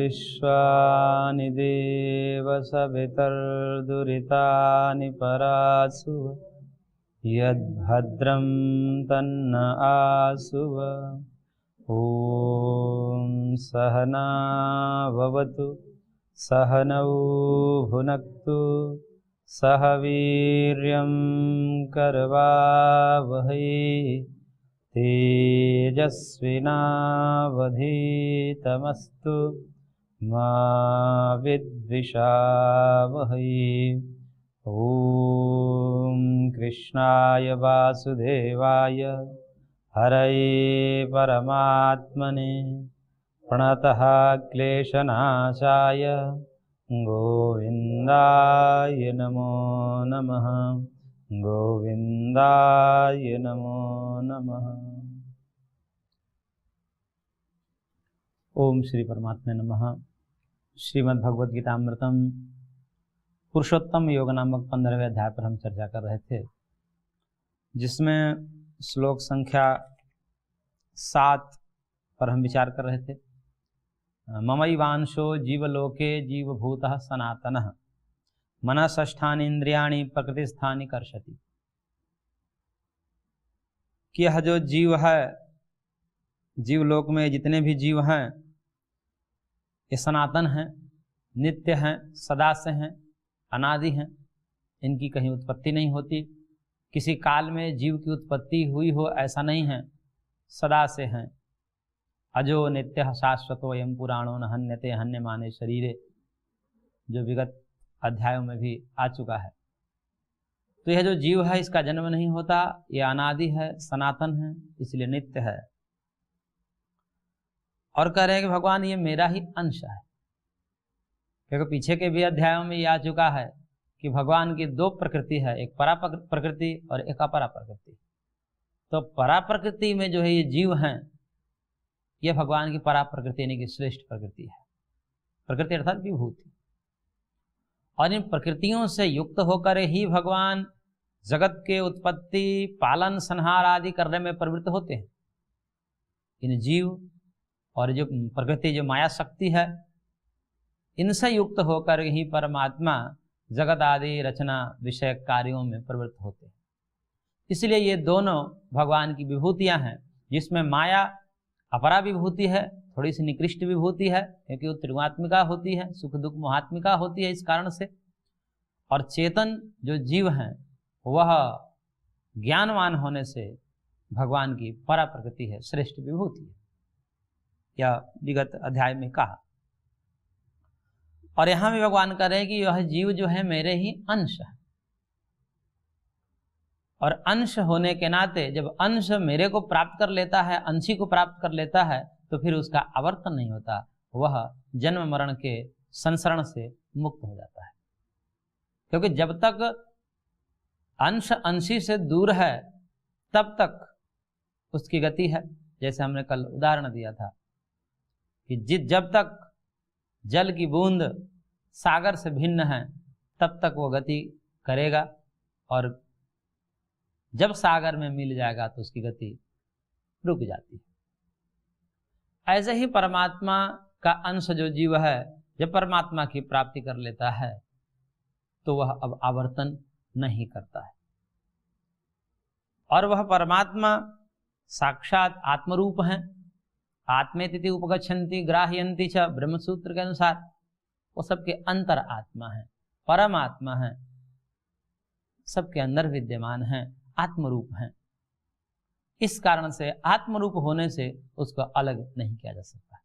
विश्वानि देव सवितर्दुरितानि परासुव यद्भद्रं तन्न आसुव। ॐ सहना भवतु सहनौ भुनक्तु सह वीर्यं करवावहै तेजस्विनावधीतमस्तु मा विद्विषावहै। ॐ कृष्णाय वासुदेवाय हरये परमात्मने प्रणतः क्लेशनाशाय गोविन्दाय नमो नमः। गोविन्दाय नमो नमः। ओम श्री परमात्मे नमः। श्रीमद् भगवद गीतामृतम पुरुषोत्तम योग नामक 15वें अध्याय पर हम चर्चा कर रहे थे, जिसमें श्लोक संख्या 7 पर हम विचार कर रहे थे। ममैवांशो जीवलोके जीवभूतः सनातनः मनसष्ठानि इंद्रियाणि प्रकृतिस्थानि कर्षति। कि यह जो जीव है, जीवलोक में जितने भी जीव हैं, ये सनातन हैं, नित्य हैं, सदा से हैं, अनादि हैं। इनकी कहीं उत्पत्ति नहीं होती, किसी काल में जीव की उत्पत्ति हुई हो ऐसा नहीं है, सदा से हैं। अजो नित्य शाश्वतो अयं पुराणो न हन्यते हन्यमाने शरीरे, जो विगत अध्यायों में भी आ चुका है। तो यह जो जीव है इसका जन्म नहीं होता, ये अनादि है, सनातन है, इसलिए नित्य है। और कह रहे हैं कि भगवान ये मेरा ही अंश है, क्योंकि पीछे के भी अध्यायों में ये आ चुका है कि भगवान की 2 प्रकृति है, एक परा प्रकृति और एक अपरा प्रकृति। तो परा प्रकृति में जो है ये जीव हैं, यह भगवान की परा प्रकृति यानी कि श्रेष्ठ प्रकृति है। प्रकृति अर्थात विभूति। और इन प्रकृतियों से युक्त होकर ही भगवान जगत के उत्पत्ति, पालन, संहार आदि करने में प्रवृत्त होते हैं। इन जीव और जो प्रकृति, जो माया शक्ति है, इनसे युक्त होकर ही परमात्मा जगत आदि रचना विषय कार्यों में प्रवृत्त होते हैं। इसलिए ये दोनों भगवान की विभूतियां हैं, जिसमें माया अपरा विभूति है, थोड़ी सी निकृष्ट विभूति है, क्योंकि वो त्रिगुणात्मिका होती है, सुख दुख मोहात्मिका होती है इस कारण से। और चेतन जो जीव हैं वह ज्ञानवान होने से भगवान की परा प्रकृति है, श्रेष्ठ विभूति है, यह विगत अध्याय में कहा। और यहां भी भगवान कह रहे हैं कि यह जीव जो है मेरे ही अंश है। और अंश होने के नाते जब अंश मेरे को प्राप्त कर लेता है, अंशी को प्राप्त कर लेता है, तो फिर उसका आवर्तन नहीं होता, वह जन्म मरण के संसरण से मुक्त हो जाता है। क्योंकि जब तक अंश अंशी से दूर है तब तक उसकी गति है। जैसे हमने कल उदाहरण दिया था कि जब तक जल की बूंद सागर से भिन्न है तब तक वो गति करेगा, और जब सागर में मिल जाएगा तो उसकी गति रुक जाती है। ऐसे ही परमात्मा का अंश जो जीव है, जब परमात्मा की प्राप्ति कर लेता है तो वह अब आवर्तन नहीं करता है। और वह परमात्मा साक्षात आत्मरूप हैं। आत्मेति उपगच्छन्ति ग्राह्यन्ति च ब्रह्मसूत्र के अनुसार वो सबके अंतर आत्मा है, परमात्मा है, सबके अंदर विद्यमान है, आत्मरूप हैं। इस कारण से आत्मरूप होने से उसको अलग नहीं किया जा सकता।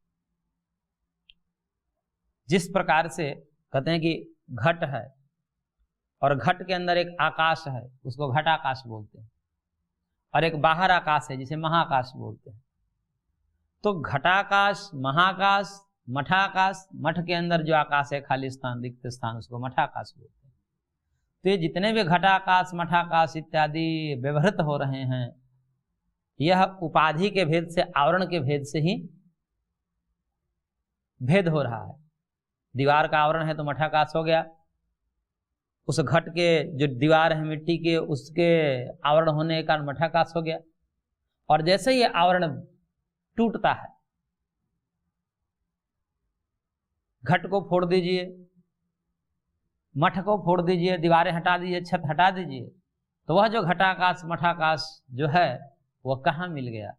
जिस प्रकार से कहते हैं कि घट है और घट के अंदर एक आकाश है, उसको घटाकाश बोलते हैं, और एक बाहर आकाश है जिसे महाकाश बोलते हैं। तो घटाकाश, महाकाश, मठाकाश, मठ के अंदर जो आकाश है, खाली स्थान, रिक्त स्थान, उसको मठाकाश बोलते हैं। तो ये जितने भी घटाकाश, मठाकाश इत्यादि व्यवहृत हो रहे हैं, यह उपाधि के भेद से, आवरण के भेद से ही भेद हो रहा है। दीवार का आवरण है तो मठाकाश हो गया, उस घट के जो दीवार है मिट्टी के, उसके आवरण होने के कारण मठाकाश हो गया। और जैसे ये आवरण टूटता है घट को फोड़ दीजिए, मठ को फोड़ दीजिए, दीवारें हटा दीजिए, छत हटा दीजिए, तो वह जो घटाकाश मठाकाश जो है वह कहाँ मिल गया?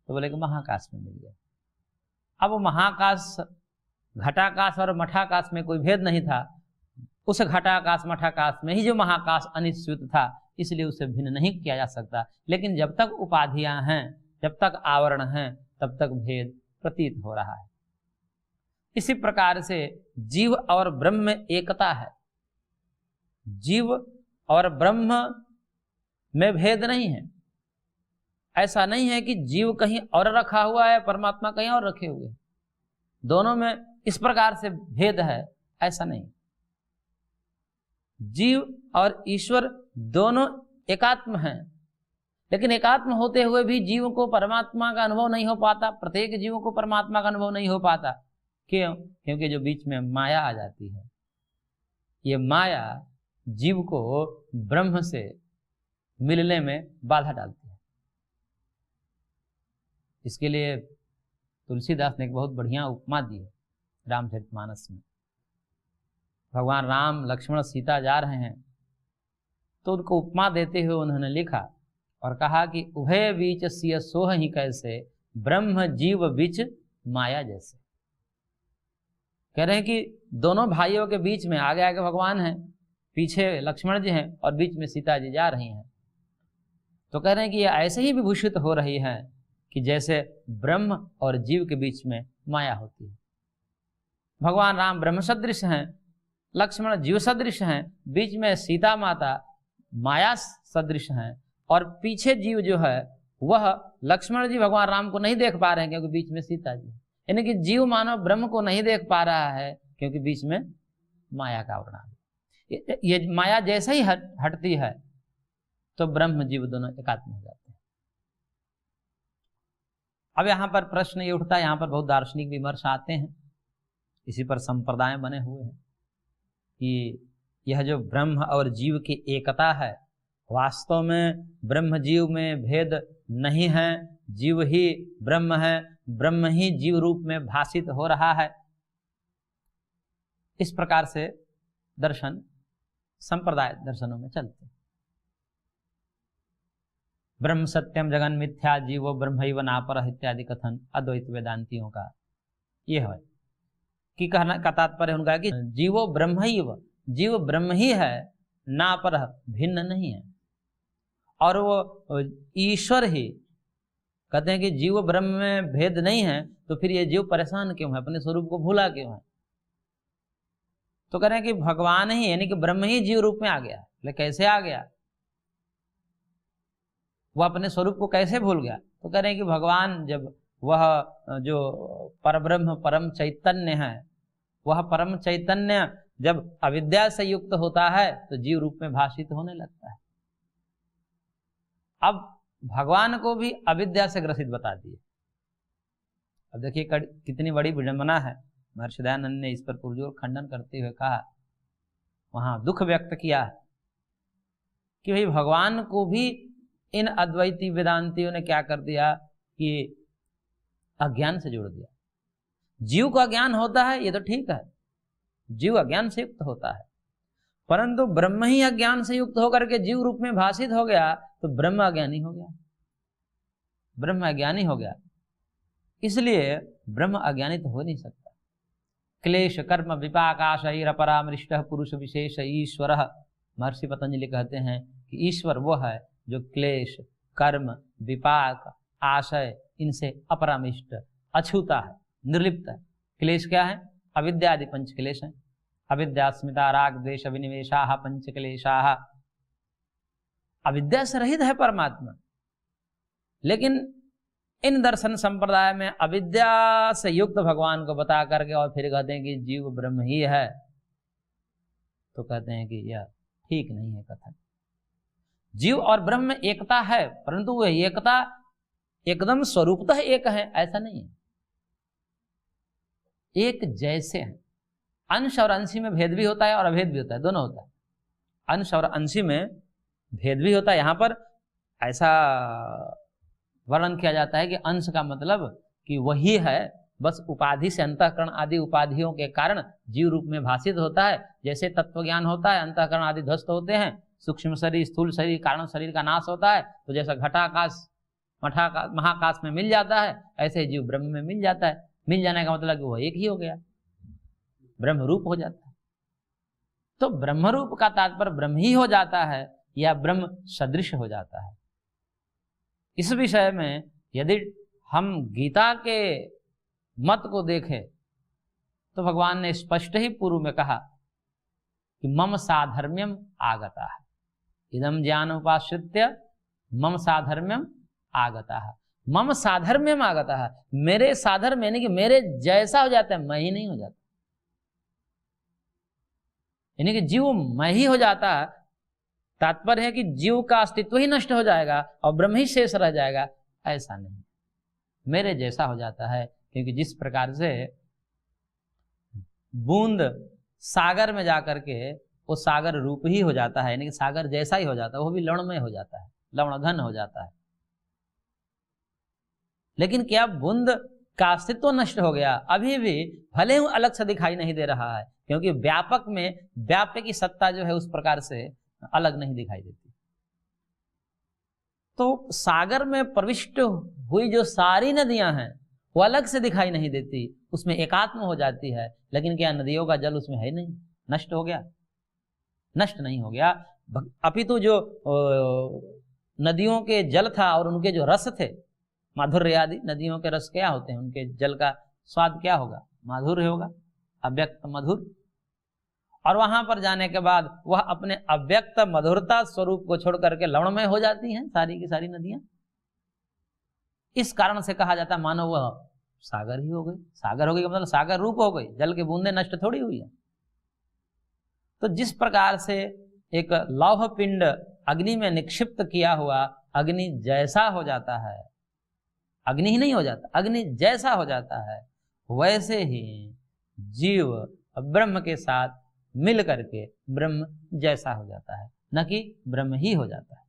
तो बोले कि महाकाश में मिल गया। अब महाकाश, घटाकाश और मठाकाश में कोई भेद नहीं था, उस घटाकाश मठाकाश में ही जो महाकाश अनिश्चित था, इसलिए उसे भिन्न नहीं किया जा सकता। लेकिन जब तक उपाधियां हैं, जब तक आवरण हैं, तब तक भेद प्रतीत हो रहा है। इसी प्रकार से जीव और ब्रह्म में एकता है। जीव और ब्रह्म में भेद नहीं है। ऐसा नहीं है कि जीव कहीं और रखा हुआ है, परमात्मा कहीं और रखे हुए हैं। दोनों में इस प्रकार से भेद है, ऐसा नहीं। जीव और ईश्वर दोनों एकात्म हैं, लेकिन एकात्म होते हुए भी जीव को परमात्मा का अनुभव नहीं हो पाता, प्रत्येक जीव को परमात्मा का अनुभव नहीं हो पाता। क्यों? क्योंकि जो बीच में माया आ जाती है, ये माया जीव को ब्रह्म से मिलने में बाधा डालती है। इसके लिए तुलसीदास ने एक बहुत बढ़िया उपमा दी है रामचरितमानस में। भगवान राम लक्ष्मण सीता जा रहे हैं, तो उनको उपमा देते हुए उन्होंने लिखा और कहा कि उभय बीच सिय सोह ही कैसे, ब्रह्म जीव बीच माया जैसे। कह रहे हैं कि दोनों भाइयों के बीच में आगे आगे भगवान हैं, पीछे लक्ष्मण जी हैं और बीच में सीता जी जा रही हैं। तो कह रहे हैं कि ये ऐसे ही विभूषित हो रही है कि जैसे ब्रह्म और जीव के बीच में माया होती है। भगवान राम ब्रह्म सदृश हैं, लक्ष्मण जीव सदृश हैं, बीच में सीता माता माया सदृश हैं, और पीछे जीव जो है वह लक्ष्मण जी भगवान राम को नहीं देख पा रहे हैं क्योंकि बीच में सीता जी। यानी कि जीव मानव ब्रह्म को नहीं देख पा रहा है क्योंकि बीच में माया का आवरण है। ये माया जैसे ही हटती है तो ब्रह्म जीव दोनों एकात्म हो जाते हैं। अब यहाँ पर प्रश्न ये उठता है, यहाँ पर बहुत दार्शनिक विमर्श आते हैं, इसी पर संप्रदाय बने हुए हैं कि यह जो ब्रह्म और जीव की एकता है, वास्तव में ब्रह्म जीव में भेद नहीं है, जीव ही ब्रह्म है, ब्रह्म ही जीव रूप में भाषित हो रहा है। इस प्रकार से दर्शन संप्रदाय दर्शनों में चलते हैं। ब्रह्म सत्यम जगन मिथ्या जीवो ब्रह्मैव नापरः इत्यादि कथन अद्वैत वेदांतियों का यह है कि कहना का तात्पर्य उनका कि जीवो ब्रह्मैव, जीव ब्रह्म ही है, नापरः भिन्न नहीं है, और वो ईश्वर ही। कहते हैं कि जीव ब्रह्म में भेद नहीं है, तो फिर ये जीव परेशान क्यों है, अपने स्वरूप को भूला क्यों है? तो कह रहे हैं कि भगवान ही यानी कि ब्रह्म ही जीव रूप में आ गया। लेकिन कैसे आ गया? वह अपने स्वरूप को कैसे भूल गया? तो कह रहे हैं कि भगवान जब वह जो परब्रह्म परम चैतन्य है, वह परम चैतन्य जब अविद्या से युक्त होता है तो जीव रूप में भाषित होने लगता है। अब भगवान को भी अविद्या से ग्रसित बता दिए। अब देखिए कितनी बड़ी विडंबना है। महर्षि दयानंद ने इस पर पुरजोर खंडन करते हुए कहा, वहां दुख व्यक्त किया कि भाई भगवान को भी इन अद्वैती वेदांतियों ने क्या कर दिया कि अज्ञान से जोड़ दिया। जीव को अज्ञान होता है, ये तो ठीक है, जीव अज्ञान से युक्त होता है, परंतु ब्रह्म ही अज्ञान से युक्त होकर के जीव रूप में भाषित हो गया तो ब्रह्म अज्ञानी हो गया, ब्रह्म अज्ञानी हो गया। इसलिए ब्रह्म अज्ञानी तो हो नहीं सकता। क्लेश कर्म विपाकाशैरपरामृष्ट पुरुष विशेष ईश्वर। महर्षि पतंजलि कहते हैं कि ईश्वर वो है जो क्लेश कर्म विपाक आशय इनसे अपरामिष्ट अछूता है, निर्लिप्त है। क्लेश क्या है? अविद्या आदि पंच क्लेश हैं। अविद्या अस्मिता राग द्वेष अभिनिवेशाः पंच क्लेशाः। अविद्या से रहित है परमात्मा। लेकिन इन दर्शन संप्रदाय में अविद्या से युक्त भगवान को बता करके और फिर कहते हैं कि जीव ब्रह्म ही है, तो कहते हैं कि यह ठीक नहीं है कथन। जीव और ब्रह्म में एकता है, परंतु वह एकता एकदम स्वरूपतः एक है ऐसा नहीं है, एक जैसे है। अंश और अंशी में भेद भी होता है और अभेद भी होता है, दोनों होता है। अंश और अंशी में भेद भी होता है। यहां पर ऐसा वर्णन किया जाता है कि अंश का मतलब कि वही है बस उपाधि से, अंतःकरण आदि उपाधियों के कारण जीव रूप में भाषित होता है। जैसे तत्व ज्ञान होता है, अंतःकरण आदि ध्वस्त होते हैं, सूक्ष्म शरीर, स्थूल शरीर, कारण शरीर का नाश होता है, तो जैसा घटाकाश महाकाश में मिल जाता है, ऐसे जीव ब्रह्म में मिल जाता है। मिल जाने का मतलब कि वो एक ही हो गया, ब्रह्म रूप हो जाता है। तो ब्रह्म रूप का तात्पर्य ब्रह्म ही हो जाता है या ब्रह्म सदृश हो जाता है। इस विषय में यदि हम गीता के मत को देखें तो भगवान ने स्पष्ट ही पूर्व में कहा कि मम साधर्म्यम आगता है, इदम ज्ञान उपाश्रित्य मम साधर्म्यम आगता है। मम साधर्म्यम आगता है, मेरे साधर्म यानी कि मेरे जैसा हो जाता है, मैं ही नहीं हो जाता, यानी कि जीव मैं ही हो जाता है। तात्पर्य है कि जीव का अस्तित्व ही नष्ट हो जाएगा और ब्रह्म ही शेष रह जाएगा, ऐसा नहीं, मेरे जैसा हो जाता है। क्योंकि जिस प्रकार से बूंद सागर में जाकर के वो सागर रूप ही हो जाता है, यानी कि सागर जैसा ही हो जाता है, वो भी लवणमय हो जाता है, लवण घन हो जाता है। लेकिन क्या बूंद का अस्तित्व नष्ट हो गया? अभी भी भले ही अलग से दिखाई नहीं दे रहा है, क्योंकि व्यापक में व्याप्य की सत्ता जो है उस प्रकार से अलग नहीं दिखाई देती। तो सागर में प्रविष्ट हुई जो सारी नदियां हैं वो अलग से दिखाई नहीं देती, उसमें एकात्म हो जाती है। लेकिन क्या नदियों का जल उसमें है नहीं, नष्ट हो गया? नष्ट नहीं हो गया। अपितु जो नदियों के जल था और उनके जो रस थे, माधुर्य आदि, नदियों के रस क्या होते हैं, उनके जल का स्वाद क्या होगा? माधुर्य होगा, अव्यक्त मधुर। और वहां पर जाने के बाद वह अपने अव्यक्त मधुरता स्वरूप को छोड़ करके लवणमय हो जाती हैं सारी की सारी नदियां। इस कारण से कहा जाता है मानो वह सागर ही हो गई। सागर हो गई का मतलब सागर रूप हो गई, जल की बूंदें नष्ट थोड़ी हुई है। तो जिस प्रकार से एक लौह पिंड अग्नि में निक्षिप्त किया हुआ अग्नि जैसा हो जाता है, अग्नि ही नहीं हो जाता, अग्नि जैसा हो जाता है, वैसे ही जीव ब्रह्म के साथ मिल करके ब्रह्म जैसा हो जाता है, न कि ब्रह्म ही हो जाता है।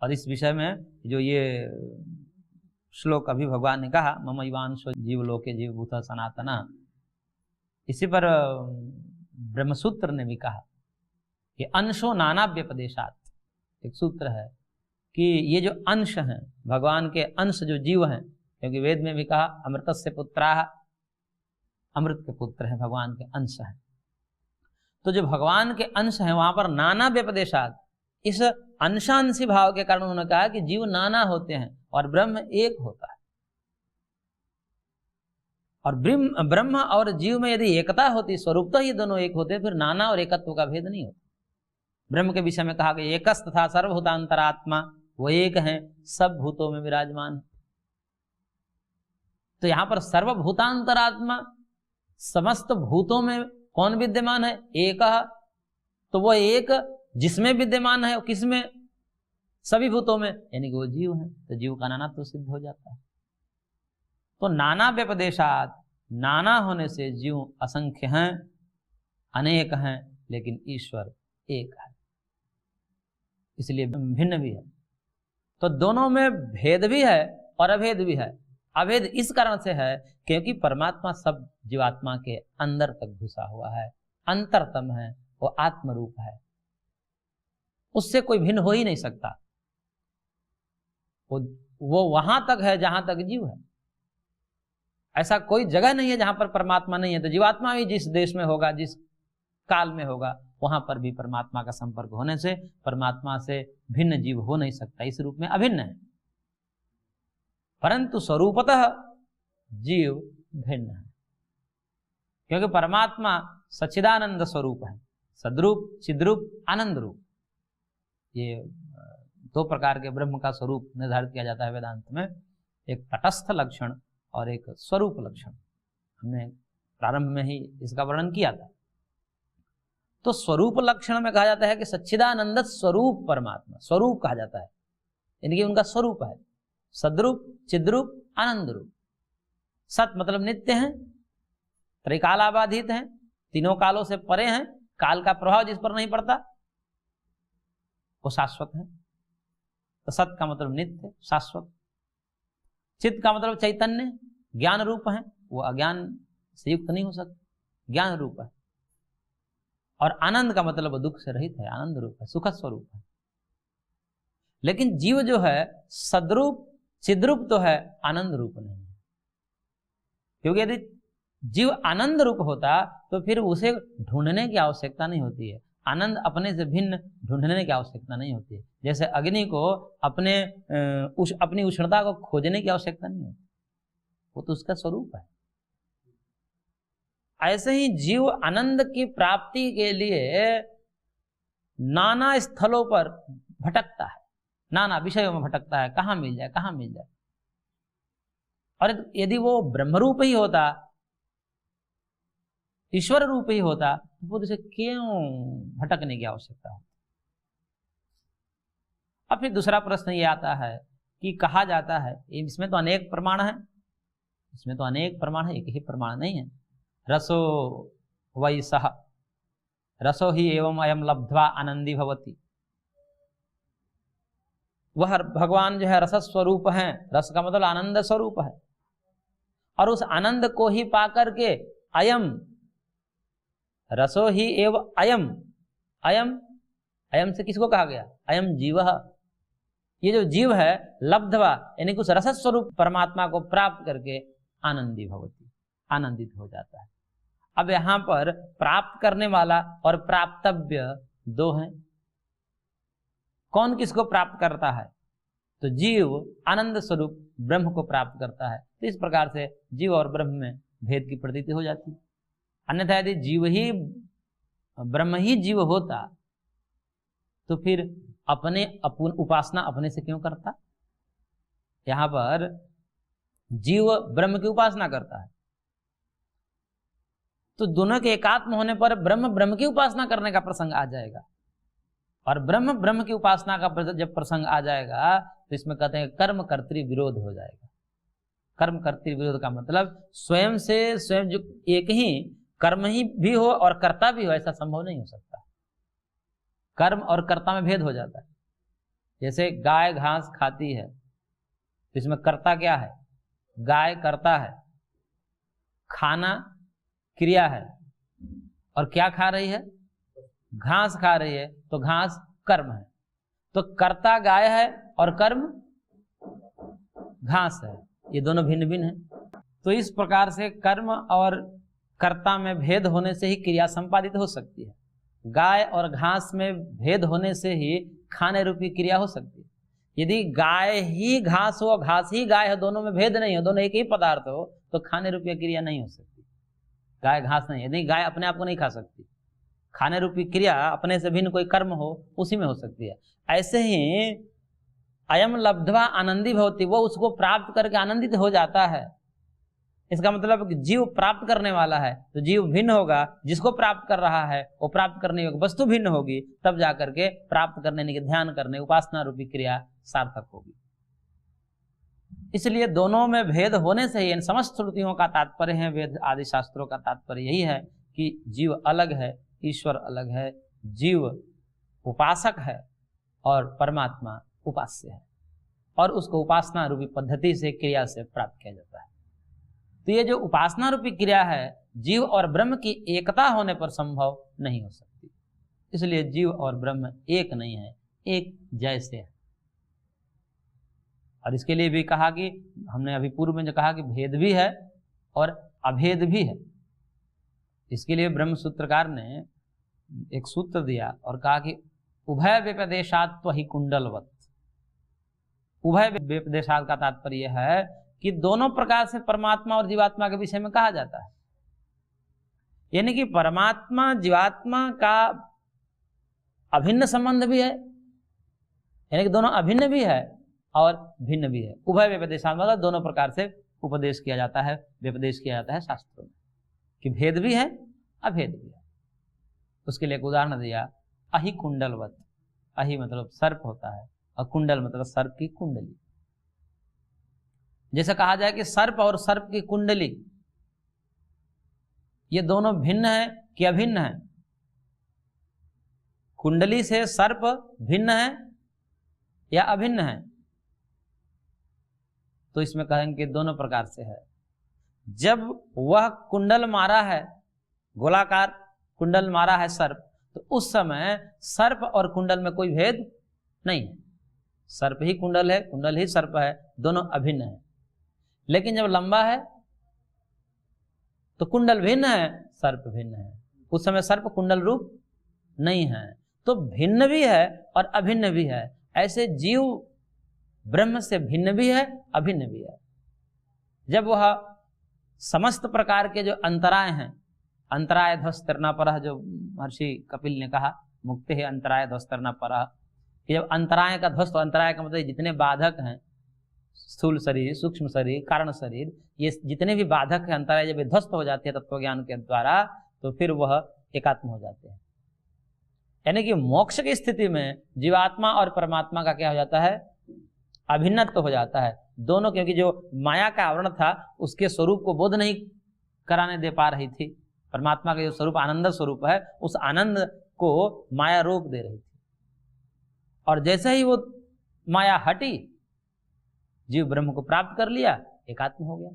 और इस विषय में जो ये श्लोक अभी भगवान ने कहा, मम इवांशो जीवलोके जीवभूत सनातना, इसी पर ब्रह्मसूत्र ने भी कहा कि अंशो नाना व्यपदेशात। एक सूत्र है कि ये जो अंश हैं, भगवान के अंश जो जीव हैं, क्योंकि वेद में भी कहा अमृतस्य पुत्राः, अमृत के पुत्र हैं, भगवान के अंश हैं। तो जो भगवान के अंश हैं वहां पर नाना व्यपदेशात, इस अंशांशी भाव के कारण उन्होंने कहा कि जीव नाना होते हैं और ब्रह्म एक होता है। और ब्रह्म और जीव में यदि एकता होती, स्वरूपतः ये दोनों एक होते, फिर नाना और एकत्व का भेद नहीं होता। ब्रह्म के विषय में कहा कि एकस्त था सर्वभूतांतरात्मा, वो एक है, सब भूतों में विराजमान है। तो यहां पर सर्वभूतांतरात्मा, समस्त भूतों में कौन विद्यमान है? एक। तो वो एक जिसमें विद्यमान है, किसमें? सभी भूतों में, यानी कि वो जीव है। तो जीव का नाना तो सिद्ध हो जाता है। तो नाना व्यपदेशात, नाना होने से जीव असंख्य हैं, अनेक हैं, लेकिन ईश्वर एक है, इसलिए भिन्न भी है। तो दोनों में भेद भी है और अभेद भी है। अभेद इस कारण से है क्योंकि परमात्मा सब जीवात्मा के अंदर तक घुसा हुआ है, अंतरतम है, वो आत्म रूप है, उससे कोई भिन्न हो ही नहीं सकता। वो वहां तक है जहां तक जीव है। ऐसा कोई जगह नहीं है जहां पर परमात्मा नहीं है। तो जीवात्मा भी जिस देश में होगा, जिस काल में होगा, वहां पर भी परमात्मा का संपर्क होने से परमात्मा से भिन्न जीव हो नहीं सकता, इस रूप में अभिन्न है। परंतु स्वरूपतः जीव भिन्न है, क्योंकि परमात्मा सच्चिदानंद स्वरूप है, सद्रूप, चिद्रूप, आनंद रूप। ये दो प्रकार के ब्रह्म का स्वरूप निर्धारित किया जाता है वेदांत में, एक तटस्थ लक्षण और एक स्वरूप लक्षण। हमने प्रारंभ में ही इसका वर्णन किया था। तो स्वरूप लक्षण में कहा जाता है कि सच्चिदानंद स्वरूप परमात्मा, स्वरूप कहा जाता है, यानी कि उनका स्वरूप है सद्रूप, चिद्रूप, आनंद रूप। सत मतलब नित्य हैं, त्रिकालाबाधित हैं, तीनों कालों से परे हैं, काल का प्रभाव जिस पर नहीं पड़ता, वो शाश्वत है। तो सत का मतलब नित्य, शाश्वत। चित्त का मतलब चैतन्य, ज्ञान रूप हैं, वो अज्ञान से युक्त नहीं हो सकते, ज्ञान रूप है। और आनंद का मतलब दुख से रहित है, आनंद रूप है, सुखद स्वरूप है। लेकिन जीव जो है सद्रूप चिद्रूप तो है, आनंद रूप नहीं है। क्योंकि यदि जीव आनंद रूप होता तो फिर उसे ढूंढने की आवश्यकता नहीं होती है, आनंद अपने से भिन्न ढूंढने की आवश्यकता नहीं होती है। जैसे अग्नि को अपनी उष्णता को खोजने की आवश्यकता नहीं होती, वो तो उसका स्वरूप है। ऐसे ही जीव आनंद की प्राप्ति के लिए नाना स्थलों पर भटकता है, नाना विषयों में भटकता है, कहाँ मिल जाए कहाँ मिल जाए। और यदि वो ब्रह्मरूप ही होता, ईश्वर रूप ही होता, तो फिर उसे क्यों भटकने की आवश्यकता हो। अब फिर दूसरा प्रश्न ये आता है कि कहा जाता है, इसमें तो अनेक प्रमाण है, इसमें तो अनेक प्रमाण है, एक ही प्रमाण नहीं है। रसो वै सह रसो ही एवं अयम लब्ध्वा आनंदी भवति। वह भगवान जो है रस स्वरूप है, रस का मतलब आनंद स्वरूप है, और उस आनंद को ही पाकर के अयम रसो ही एव अयम, अयम अयम से किसको कहा गया, अयम जीव, ये जो जीव है लब्ध्वा यानी कुछ रस स्वरूप परमात्मा को प्राप्त करके आनंदी भवति, आनंदित हो जाता है। अब यहां पर प्राप्त करने वाला और प्राप्तव्य दो हैं। कौन किसको प्राप्त करता है, तो जीव आनंद स्वरूप ब्रह्म को प्राप्त करता है। तो इस प्रकार से जीव और ब्रह्म में भेद की प्रतीति हो जाती है। अन्यथा यदि जीव ही ब्रह्म ही जीव होता तो फिर अपने उपासना अपने से क्यों करता। यहां पर जीव ब्रह्म की उपासना करता है, तो दोनों के एकात्म होने पर ब्रह्म ब्रह्म की उपासना करने का प्रसंग आ जाएगा, और ब्रह्म ब्रह्म की उपासना का जब प्रसंग आ जाएगा तो इसमें कहते हैं कर्म कर्तृ विरोध हो जाएगा। कर्म कर्तृ विरोध का मतलब स्वयं से स्वयं जो एक ही कर्म ही भी हो और कर्ता भी हो, ऐसा संभव नहीं हो सकता। कर्म और कर्ता में भेद हो जाता है। जैसे गाय घास खाती है तो इसमें कर्ता क्या है, गाय कर्ता है, खाना क्रिया है, और क्या खा रही है, घास खा रही है, तो घास कर्म है। तो कर्ता गाय है और कर्म घास है, ये दोनों भिन्न भिन्न है। तो इस प्रकार से कर्म और कर्ता में भेद होने से ही क्रिया संपादित हो सकती है। गाय और घास में भेद होने से ही खाने रूपी क्रिया हो सकती है। यदि गाय ही घास हो, घास ही गाय हो, दोनों में भेद नहीं हो, दोनों एक ही पदार्थ हो, तो खाने रूपी क्रिया नहीं हो सकती। गाय घास नहीं, यदि गाय अपने आप को नहीं खा सकती, खाने रूपी क्रिया अपने से भिन्न कोई कर्म हो उसी में हो सकती है। ऐसे ही अयम लब्ध्वा आनंदी भवति, वो उसको प्राप्त करके आनंदित हो जाता है। इसका मतलब कि जीव प्राप्त करने वाला है तो जीव भिन्न होगा, जिसको प्राप्त कर रहा है वो प्राप्त करने योग्य वस्तु भिन्न होगी, तब जाकर के प्राप्त करने के ध्यान करने उपासना रूपी क्रिया सार्थक होगी। इसलिए दोनों में भेद होने से ही इन समस्त श्रुतियों का तात्पर्य है, वेद आदि शास्त्रों का तात्पर्य यही है कि जीव अलग है, ईश्वर अलग है, जीव उपासक है और परमात्मा उपास्य है, और उसको उपासना रूपी पद्धति से क्रिया से प्राप्त किया जाता है। तो ये जो उपासना रूपी क्रिया है जीव और ब्रह्म की एकता होने पर संभव नहीं हो सकती। इसलिए जीव और ब्रह्म एक नहीं है, एक जैसे है। और इसके लिए भी कहा कि हमने अभी पूर्व में जो कहा कि भेद भी है और अभेद भी है। इसके लिए ब्रह्म सूत्रकार ने एक सूत्र दिया और कहा कि उभय व्यपदेशात्व ही कुंडलवत। उभय व्यपदेशात का तात्पर्य है कि दोनों प्रकार से परमात्मा और जीवात्मा के विषय में कहा जाता है। यानी कि परमात्मा जीवात्मा का अभिन्न संबंध भी है, यानी कि दोनों अभिन्न भी है और भिन्न भी है। उभय व्यपदेशात मतलब दोनों प्रकार से उपदेश किया जाता है, व्यपदेश किया जाता है शास्त्रों में, कि भेद भी है अभेद भी है। उसके लिए एक उदाहरण दिया, अहि कुंडलवत। अहि मतलब सर्प होता है और कुंडल मतलब सर्प की कुंडली। जैसे कहा जाए कि सर्प और सर्प की कुंडली ये दोनों भिन्न है कि अभिन्न है। कुंडली से सर्प भिन्न है या अभिन्न है, तो इसमें कहेंगे दोनों प्रकार से है। जब वह कुंडल मारा है, गोलाकार कुंडल मारा है सर्प, तो उस समय सर्प और कुंडल में कोई भेद नहीं है। सर्प ही कुंडल है, कुंडल ही सर्प है, दोनों अभिन्न है। लेकिन जब लंबा है तो कुंडल भिन्न है, सर्प भिन्न है। उस समय सर्प कुंडल रूप नहीं है, तो भिन्न भी है और अभिन्न भी है। ऐसे जीव ब्रह्म से भिन्न भी है, अभिन्न भी है। जब वह समस्त प्रकार के जो अंतराय हैं, अंतराय ध्वस्तरना परः, जो महर्षि कपिल ने कहा, मुक्ति है अंतराय ध्वस्तरना परः, कि जब अंतराय का ध्वस्त, अंतराय का मतलब जितने बाधक हैं, स्थूल शरीर, सूक्ष्म शरीर, कारण शरीर, ये जितने भी बाधक हैं, अंतराय जब ध्वस्त हो जाते हैं तत्व ज्ञान के द्वारा, तो फिर वह एकात्म हो जाते हैं। यानी कि मोक्ष की स्थिति में जीवात्मा और परमात्मा का क्या हो जाता है? अभिन्नत्व हो जाता है दोनों, क्योंकि जो माया का आवरण था उसके स्वरूप को बोध नहीं कराने दे पा रही थी। परमात्मा का जो स्वरूप आनंद स्वरूप है, उस आनंद को माया रोक दे रही थी। और जैसे ही वो माया हटी, जीव ब्रह्म को प्राप्त कर लिया, एकात्म हो गया।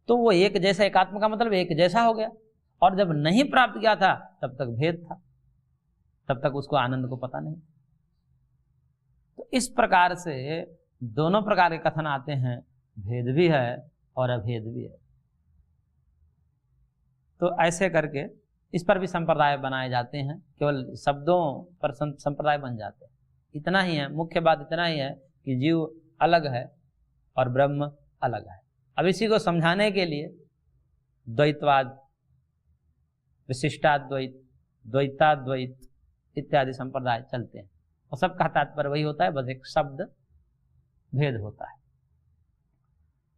तो वो एक जैसा, एकात्म का मतलब एक जैसा हो गया। और जब नहीं प्राप्त किया था तब तक भेद था, तब तक उसको आनंद को पता नहीं। तो इस प्रकार से दोनों प्रकार के कथन आते हैं, भेद भी है और अभेद भी है। तो ऐसे करके इस पर भी संप्रदाय बनाए जाते हैं, केवल शब्दों पर संप्रदाय बन जाते हैं। इतना ही है, मुख्य बात इतना ही है कि जीव अलग है और ब्रह्म अलग है। अब इसी को समझाने के लिए द्वैतवाद, विशिष्टाद्वैत, द्वैताद्वैत इत्यादि संप्रदाय चलते हैं, और सबका तात्पर्य वही होता है, बस एक शब्द भेद होता है।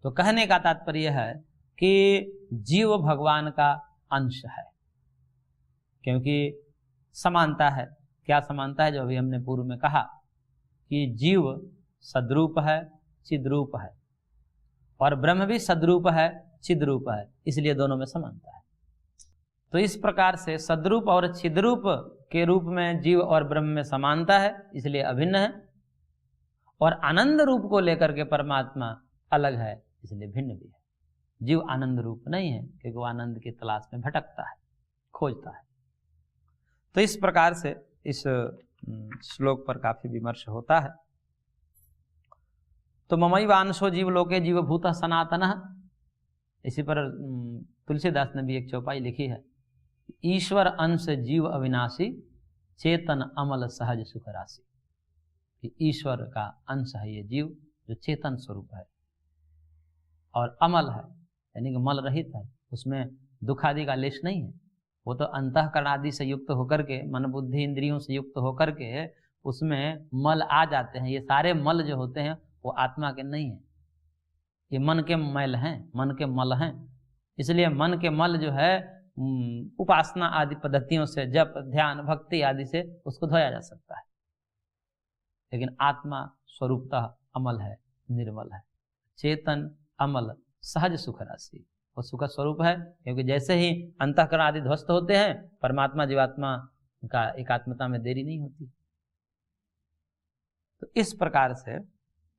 तो कहने का तात्पर्य है कि जीव भगवान का अंश है, क्योंकि समानता है। क्या समानता है? जो अभी हमने पूर्व में कहा कि जीव सद्रूप है, चिद्रूप है, और ब्रह्म भी सद्रूप है, चिद्रूप है, इसलिए दोनों में समानता है। तो इस प्रकार से सद्रूप और चिद्रूप के रूप में जीव और ब्रह्म में समानता है, इसलिए अभिन्न है। और आनंद रूप को लेकर के परमात्मा अलग है, इसलिए भिन्न भी है। जीव आनंद रूप नहीं है, क्योंकि वो आनंद की तलाश में भटकता है, खोजता है। तो इस प्रकार से इस श्लोक पर काफी विमर्श होता है। तो ममैवांशो जीव लोके जीवभूतः सनातनः, इसी पर तुलसीदास ने भी एक चौपाई लिखी है, ईश्वर अंश जीव अविनाशी, चेतन अमल सहज सुख राशि। कि ईश्वर का अंश है ये जीव, जो चेतन स्वरूप है और अमल है, यानी कि मल रहित है, उसमें दुख आदि का लेश नहीं है। वो तो अंतःकरण आदि से युक्त होकर के, मन बुद्धि इंद्रियों से युक्त होकर के उसमें मल आ जाते हैं। ये सारे मल जो होते हैं वो आत्मा के नहीं है, ये मन के मैल हैं, मन के मल हैं। इसलिए मन के मल जो है उपासना आदि पद्धतियों से, जप ध्यान भक्ति आदि से उसको धोया जा सकता है। लेकिन आत्मा स्वरूपतः अमल है, निर्मल है, चेतन अमल सहज सुख राशि, वो सुख स्वरूप है। क्योंकि जैसे ही अंतःकरण आदि ध्वस्त होते हैं, परमात्मा जीवात्मा का एकात्मता में देरी नहीं होती। तो इस प्रकार से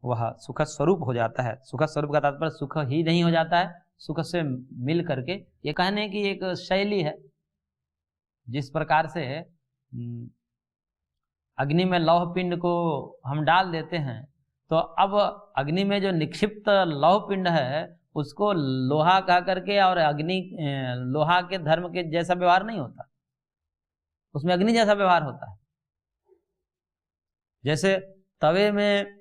वह सुख स्वरूप हो जाता है। सुख स्वरूप का तात्पर्य सुख ही नहीं हो जाता है, सुख से मिल करके, ये कहने की एक शैली है। जिस प्रकार से अग्नि में लौह पिंड को हम डाल देते हैं, तो अब अग्नि में जो निक्षिप्त लौह पिंड है उसको लोहा कह करके, और अग्नि लोहा के धर्म के जैसा व्यवहार नहीं होता, उसमें अग्नि जैसा व्यवहार होता है। जैसे तवे में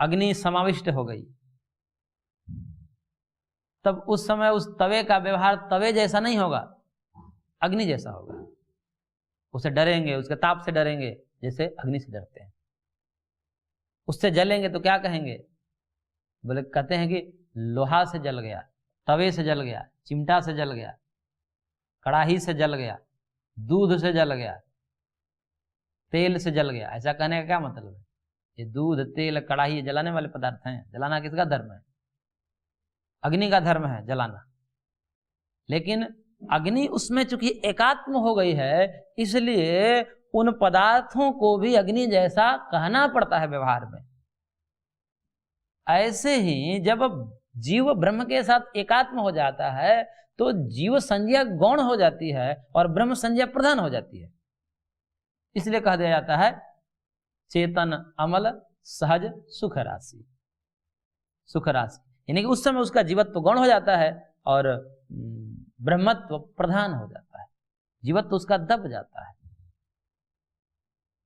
अग्नि समाविष्ट हो गई, तब उस समय उस तवे का व्यवहार तवे जैसा नहीं होगा, अग्नि जैसा होगा। उसे डरेंगे, उसके ताप से डरेंगे, जैसे अग्नि से डरते हैं। उससे जलेंगे तो क्या कहेंगे? बोले, कहते हैं कि लोहा से जल गया, तवे से जल गया, चिमटा से जल गया, कड़ाही से जल गया, दूध से जल गया, तेल से जल गया। ऐसा कहने का क्या मतलब है? ये दूध, तेल, कड़ाही ये जलाने वाले पदार्थ हैं। जलाना किसका धर्म है? अग्नि का धर्म है जलाना। लेकिन अग्नि उसमें चूंकि एकात्म हो गई है, इसलिए उन पदार्थों को भी अग्नि जैसा कहना पड़ता है व्यवहार में। ऐसे ही जब जीव ब्रह्म के साथ एकात्म हो जाता है तो जीव संज्ञा गौण हो जाती है और ब्रह्म संज्ञा प्रधान हो जाती है। इसलिए कहा दिया जाता है चेतन अमल सहज सुख राशि, सुख राशि, यानी कि उस समय उसका जीवत्व गौण हो जाता है और ब्रह्मत्व प्रधान हो जाता है, जीवत्व उसका दब जाता है।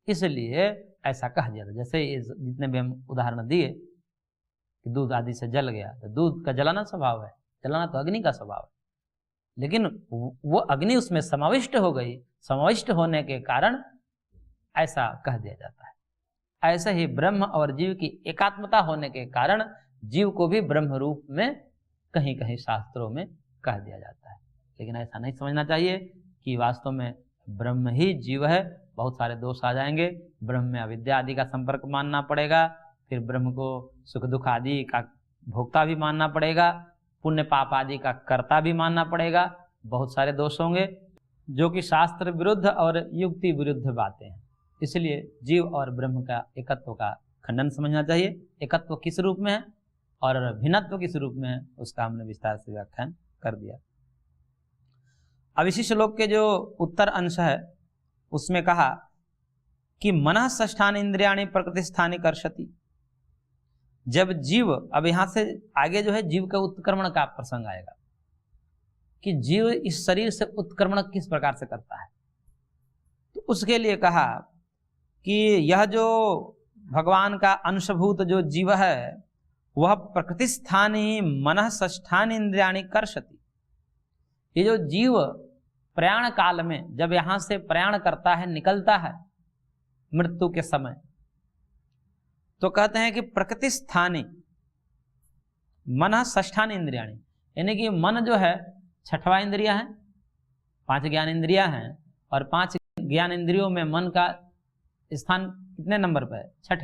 इसलिए ऐसा कहा जाता है। जैसे ये जितने भी हम उदाहरण दिए कि दूध आदि से जल गया, तो दूध का जलाना स्वभाव है, जलाना तो अग्नि का स्वभाव है, लेकिन वो अग्नि उसमें समाविष्ट हो गई, समाविष्ट होने के कारण ऐसा कह दिया जाता है। ऐसे ही ब्रह्म और जीव की एकात्मता होने के कारण जीव को भी ब्रह्म रूप में कहीं कहीं शास्त्रों में कह दिया जाता है। लेकिन ऐसा नहीं समझना चाहिए कि वास्तव में ब्रह्म ही जीव है। बहुत सारे दोष आ जाएंगे। ब्रह्म में अविद्या आदि का संपर्क मानना पड़ेगा, फिर ब्रह्म को सुख दुख आदि का भोक्ता भी मानना पड़ेगा, पुण्य पाप आदि का कर्ता भी मानना पड़ेगा। बहुत सारे दोष होंगे जो कि शास्त्र विरुद्ध और युक्ति विरुद्ध बातें हैं। इसलिए जीव और ब्रह्म का एकत्व का खंडन समझना चाहिए। एकत्व किस रूप में है और भिन्नत्व किस रूप में है, उसका हमने विस्तार से व्याख्यान कर दिया। अब इसी श्लोक के जो उत्तर अंश है उसमें कहा कि मनः षष्ठानि इंद्रियाणि प्रकृति स्थानि कर्षति। जब जीव, अब यहां से आगे जो है जीव का उत्क्रमण का प्रसंग आएगा कि जीव इस शरीर से उत्क्रमण किस प्रकार से करता है। तो उसके लिए कहा कि यह जो भगवान का अंशभूत जो जीव है वह प्रकृति स्थानी मनः षष्ठानि इंद्रियाणि कर्षति। ये जो जीव प्रयाण काल में जब यहां से प्रयाण करता है, निकलता है मृत्यु के समय, तो कहते हैं कि प्रकृति स्थानी मनः षष्ठानि इंद्रियाणि, यानी कि मन जो है छठवां इंद्रिया है, 5 ज्ञान इंद्रिया हैं और 5 ज्ञान इंद्रियों में मन का स्थान कितने नंबर पर है? छठे।